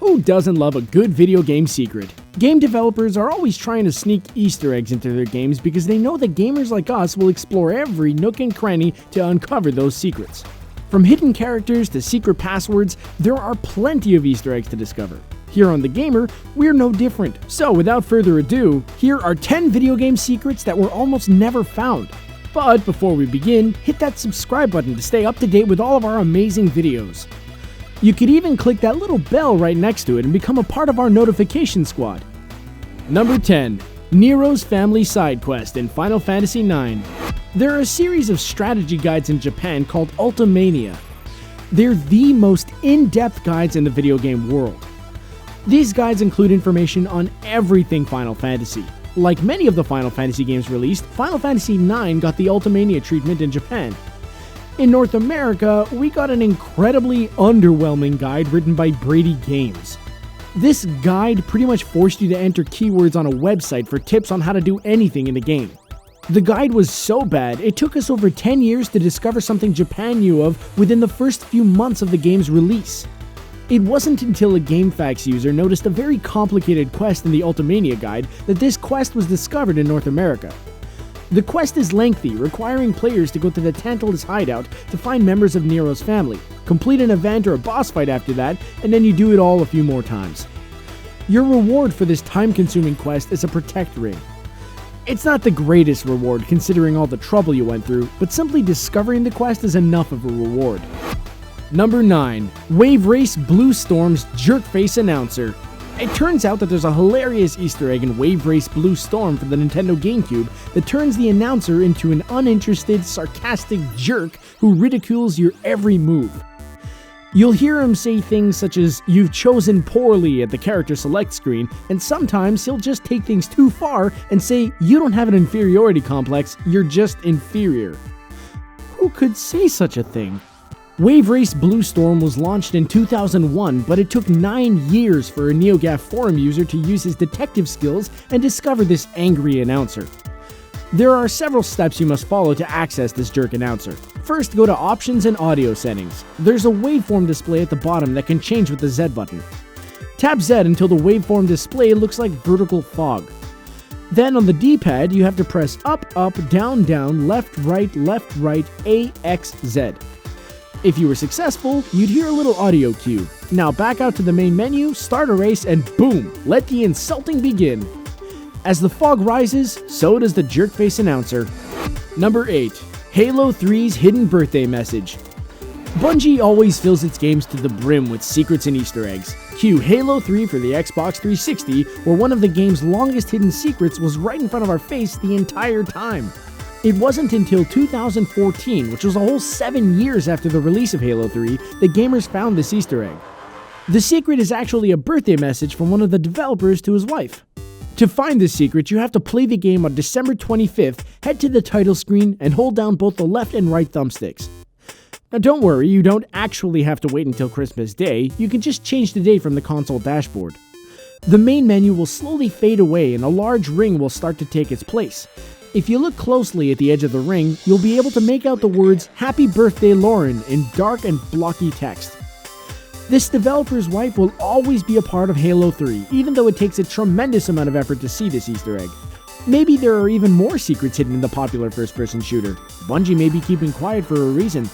Who doesn't love a good video game secret? Game developers are always trying to sneak Easter eggs into their games because they know that gamers like us will explore every nook and cranny to uncover those secrets. From hidden characters to secret passwords, there are plenty of Easter eggs to discover. Here on The Gamer, we're no different. So without further ado, here are 10 video game secrets that were almost never found. But before we begin, hit that subscribe button to stay up to date with all of our amazing videos. You could even click that little bell right next to it and become a part of our notification squad. Number 10. NERO'S family side quest in Final Fantasy IX. There are a series of strategy guides in Japan called Ultimania. They're the most in-depth guides in the video game world. These guides include information on everything Final Fantasy. Like many of the Final Fantasy games released, Final Fantasy IX got the Ultimania treatment in Japan. In North America, we got an incredibly underwhelming guide written by Brady Games. This guide pretty much forced you to enter keywords on a website for tips on how to do anything in the game. The guide was so bad, it took us over 10 years to discover something Japan knew of within the first few months of the game's release. It wasn't until a GameFAQs user noticed a very complicated quest in the Ultimania guide that this quest was discovered in North America. The quest is lengthy, requiring players to go to the Tantalus hideout to find members of NERO'S family, complete an event or a boss fight after that, and then you do it all a few more times. Your reward for this time-consuming quest is a Protect Ring. It's not the greatest reward considering all the trouble you went through, but simply discovering the quest is enough of a reward. Number 9. Wave Race Blue Storm's JERKFACE announcer. It turns out that there's a hilarious Easter egg in Wave Race Blue Storm for the Nintendo GameCube that turns the announcer into an uninterested, sarcastic jerk who ridicules your every move. You'll hear him say things such as, "You've chosen poorly" at the character select screen, and sometimes he'll just take things too far and say, "You don't have an inferiority complex, you're just inferior." Who could say such a thing? Wave Race Blue Storm was launched in 2001, but it took 9 years for a NeoGAF forum user to use his detective skills and discover this angry announcer. There are several steps you must follow to access this jerk announcer. First, go to Options and Audio Settings. There's a waveform display at the bottom that can change with the Z button. Tap Z until the waveform display looks like vertical fog. Then on the D-pad, you have to press up, up, down, down, left, right, A, X, Z. If you were successful, you'd hear a little audio cue. Now back out to the main menu, start a race, and boom, let the insulting begin. As the fog rises, so does the JERKFACE announcer. Number 8. Halo 3's hidden birthday message. Bungie always fills its games to the brim with secrets and Easter eggs. Cue Halo 3 for the Xbox 360, where one of the game's longest hidden secrets was right in front of our face the entire time. It wasn't until 2014, which was a whole 7 years after the release of Halo 3, that gamers found this Easter egg. The secret is actually a birthday message from one of the developers to his wife. To find this secret, you have to play the game on December 25th, head to the title screen, and hold down both the left and right thumbsticks. Now don't worry, you don't actually have to wait until Christmas Day, you can just change the date from the console dashboard. The main menu will slowly fade away and a large ring will start to take its place. If you look closely at the edge of the ring, you'll be able to make out the words "Happy Birthday Lauren" in dark and blocky text. This developer's wife will always be a part of Halo 3, even though it takes a tremendous amount of effort to see this Easter egg. Maybe there are even more secrets hidden in the popular first-person shooter. Bungie may be keeping quiet for a reason.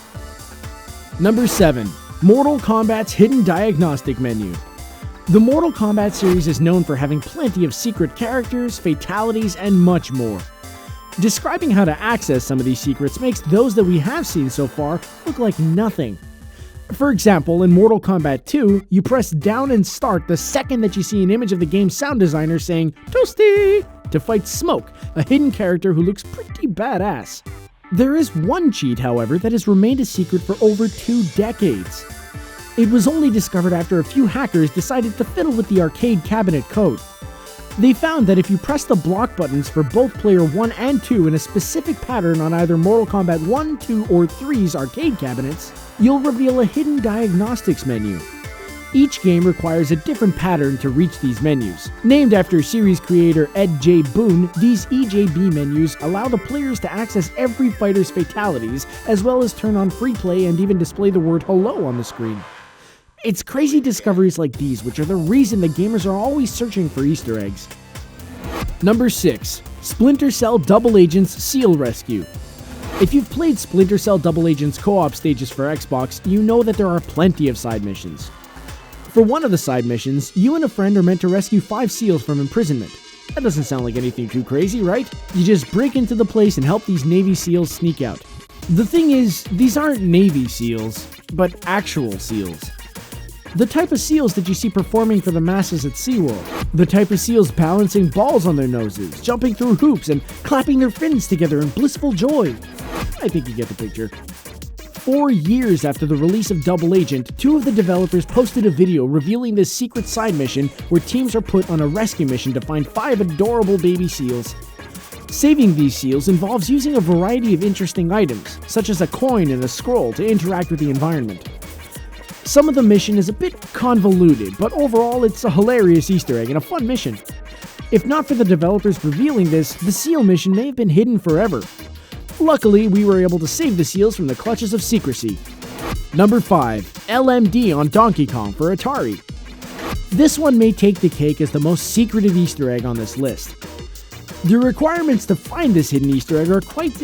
Number 7. Mortal Kombat's hidden diagnostic menu. The Mortal Kombat series is known for having plenty of secret characters, fatalities, and much more. Describing how to access some of these secrets makes those that we have seen so far look like nothing. For example, in Mortal Kombat 2, you press down and start the second that you see an image of the game's sound designer saying "Toasty" to fight Smoke, a hidden character who looks pretty badass. There is one cheat, however, that has remained a secret for over 2 decades. It was only discovered after a few hackers decided to fiddle with the arcade cabinet code. They found that if you press the block buttons for both player 1 and 2 in a specific pattern on either Mortal Kombat 1, 2, or 3's arcade cabinets, you'll reveal a hidden diagnostics menu. Each game requires a different pattern to reach these menus. Named after series creator Ed J. Boon, these EJB menus allow the players to access every fighter's fatalities, as well as turn on free play and even display the word "hello" on the screen. It's crazy discoveries like these which are the reason that gamers are always searching for Easter eggs. Number 6. Splinter Cell Double Agents Seal Rescue. If you've played Splinter Cell Double Agents co-op stages for Xbox, you know that there are plenty of side missions. For one of the side missions, you and a friend are meant to rescue 5 seals from imprisonment. That doesn't sound like anything too crazy, right? You just break into the place and help these Navy SEALs sneak out. The thing is, these aren't Navy SEALs, but actual seals. The type of seals that you see performing for the masses at SeaWorld. The type of seals balancing balls on their noses, jumping through hoops, and clapping their fins together in blissful joy. I think you get the picture. 4 years after the release of Double Agent, 2 of the developers posted a video revealing this secret side mission where teams are put on a rescue mission to find 5 adorable baby seals. Saving these seals involves using a variety of interesting items, such as a coin and a scroll, to interact with the environment. Some of the mission is a bit convoluted, but overall it's a hilarious Easter egg and a fun mission. If not for the developers revealing this, the seal mission may have been hidden forever. Luckily, we were able to save the seals from the clutches of secrecy. Number 5. LMD on Donkey Kong for Atari. This one may take the cake as the most secretive Easter egg on this list. The requirements to find this hidden Easter egg are quite,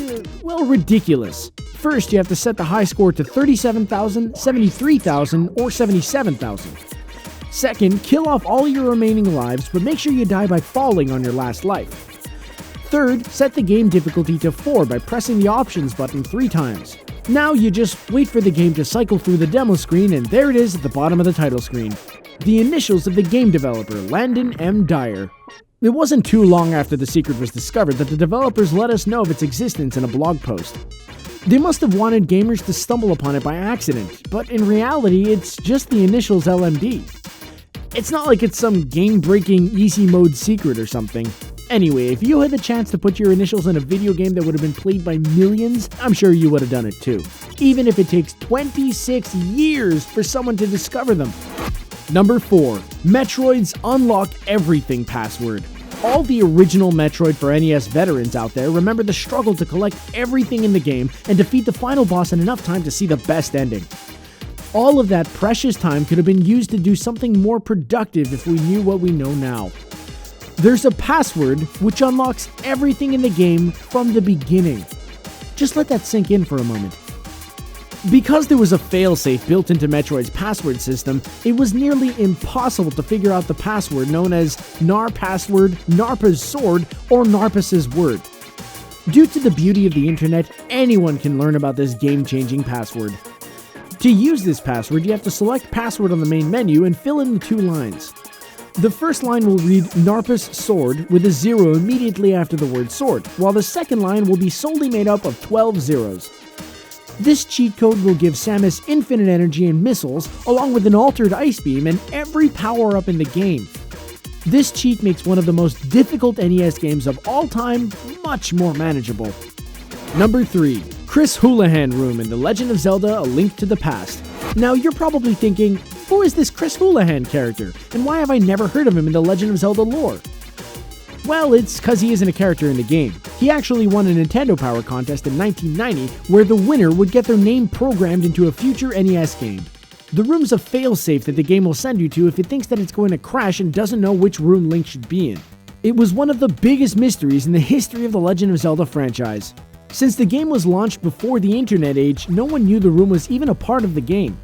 ridiculous. First, you have to set the high score to 37,000, 73,000, or 77,000. Second, kill off all your remaining lives, but make sure you die by falling on your last life. Third, set the game difficulty to 4 by pressing the options button 3 times. Now you just wait for the game to cycle through the demo screen, and there it is at the bottom of the title screen. The initials of the game developer, Landon M. Dyer. It wasn't too long after the secret was discovered that the developers let us know of its existence in a blog post. They must have wanted gamers to stumble upon it by accident, but in reality, it's just the initials LMD. It's not like it's some game-breaking easy mode secret or something. Anyway, if you had the chance to put your initials in a video game that would have been played by millions, I'm sure you would have done it too. Even if it takes 26 years for someone to discover them. Number 4. Metroid's Unlock Everything password. All the original Metroid for NES veterans out there remember the struggle to collect everything in the game and defeat the final boss in enough time to see the best ending. All of that precious time could have been used to do something more productive if we knew what we know now. There's a password which unlocks everything in the game from the beginning. Just let that sink in for a moment. Because there was a failsafe built into Metroid's password system, it was nearly impossible to figure out the password known as Nar Password, Narpa's Sword, or Narpus's Word. Due to the beauty of the internet, anyone can learn about this game-changing password. To use this password, you have to select password on the main menu and fill in the 2 lines. The first line will read Narpa's Sword with a 0 immediately after the word sword, while the second line will be solely made up of 12 zeros. This cheat code will give Samus infinite energy and missiles, along with an altered ice beam and every power-up in the game. This cheat makes one of the most difficult NES games of all time much more manageable. Number 3. Chris Houlihan Room in The Legend of Zelda: A Link to the Past. Now you're probably thinking, who is this Chris Houlihan character, and why have I never heard of him in The Legend of Zelda lore? Well, it's cause he isn't a character in the game. He actually won a Nintendo Power contest in 1990, where the winner would get their name programmed into a future NES game. The room's a failsafe that the game will send you to if it thinks that it's going to crash and doesn't know which room Link should be in. It was one of the biggest mysteries in the history of the Legend of Zelda franchise. Since the game was launched before the internet age, no one knew the room was even a part of the game.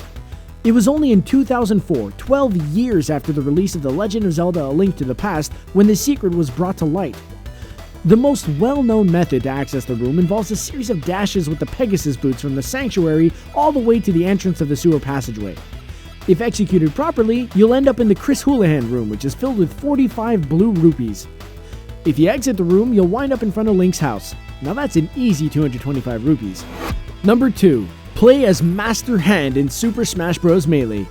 It was only in 2004, 12 years after the release of The Legend of Zelda: A Link to the Past, when the secret was brought to light. The most well-known method to access the room involves a series of dashes with the Pegasus boots from the sanctuary all the way to the entrance of the sewer passageway. If executed properly, you'll end up in the Chris Houlihan room, which is filled with 45 blue rupees. If you exit the room, you'll wind up in front of Link's house. Now that's an easy 225 rupees. Number 2. Play as Master Hand in Super Smash Bros. Melee.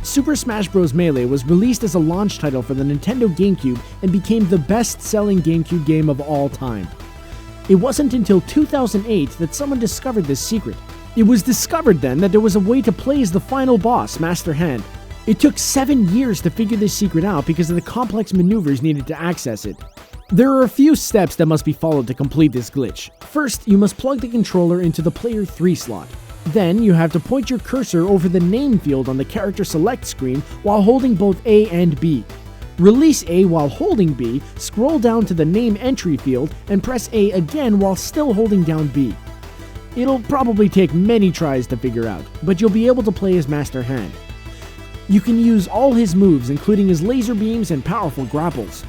Super Smash Bros. Melee was released as a launch title for the Nintendo GameCube and became the best-selling GameCube game of all time. It wasn't until 2008 that someone discovered this secret. It was discovered then that there was a way to play as the final boss, Master Hand. It took 7 years to figure this secret out because of the complex maneuvers needed to access it. There are a few steps that must be followed to complete this glitch. First, you must plug the controller into the player 3 slot. Then you have to point your cursor over the name field on the character select screen while holding both A and B. Release A while holding B, scroll down to the name entry field, and press A again while still holding down B. It'll probably take many tries to figure out, but you'll be able to play as Master Hand. You can use all his moves, including his laser beams and powerful grapples.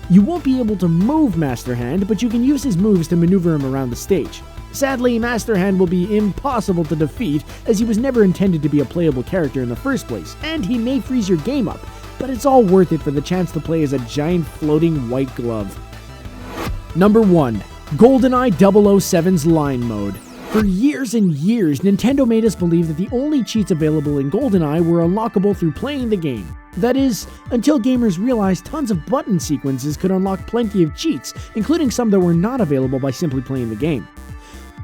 You won't be able to move Master Hand, but you can use his moves to maneuver him around the stage. Sadly, Master Hand will be impossible to defeat, as he was never intended to be a playable character in the first place, and he may freeze your game up, but it's all worth it for the chance to play as a giant floating white glove. Number 1. GoldenEye 007's Line Mode. For years and years, Nintendo made us believe that the only cheats available in GoldenEye were unlockable through playing the game. That is, until gamers realized tons of button sequences could unlock plenty of cheats, including some that were not available by simply playing the game.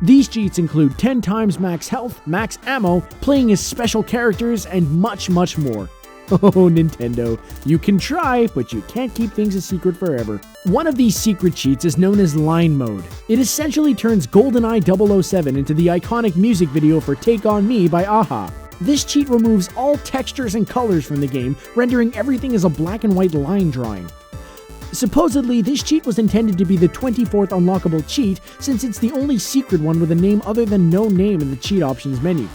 These cheats include 10 times max health, max ammo, playing as special characters, and much, much more. Oh, Nintendo, you can try, but you can't keep things a secret forever. One of these secret cheats is known as Line Mode. It essentially turns GoldenEye 007 into the iconic music video for Take On Me by AHA. This cheat removes all textures and colors from the game, rendering everything as a black and white line drawing. Supposedly, this cheat was intended to be the 24th unlockable cheat, since it's the only secret one with a name other than no name in the cheat options menu.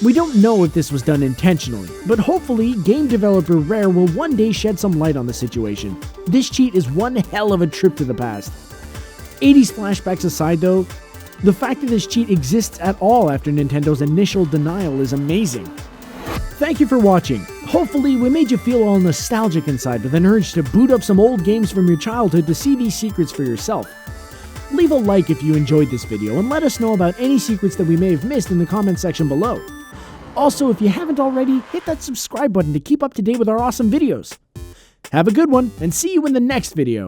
We don't know if this was done intentionally, but hopefully, game developer Rare will one day shed some light on the situation. This cheat is one hell of a trip to the past. 80s flashbacks aside though, the fact that this cheat exists at all after Nintendo's initial denial is amazing. Thank you for watching. Hopefully, we made you feel all nostalgic inside with an urge to boot up some old games from your childhood to see these secrets for yourself. Leave a like if you enjoyed this video and let us know about any secrets that we may have missed in the comment section below. Also, if you haven't already, hit that subscribe button to keep up to date with our awesome videos. Have a good one, and see you in the next video.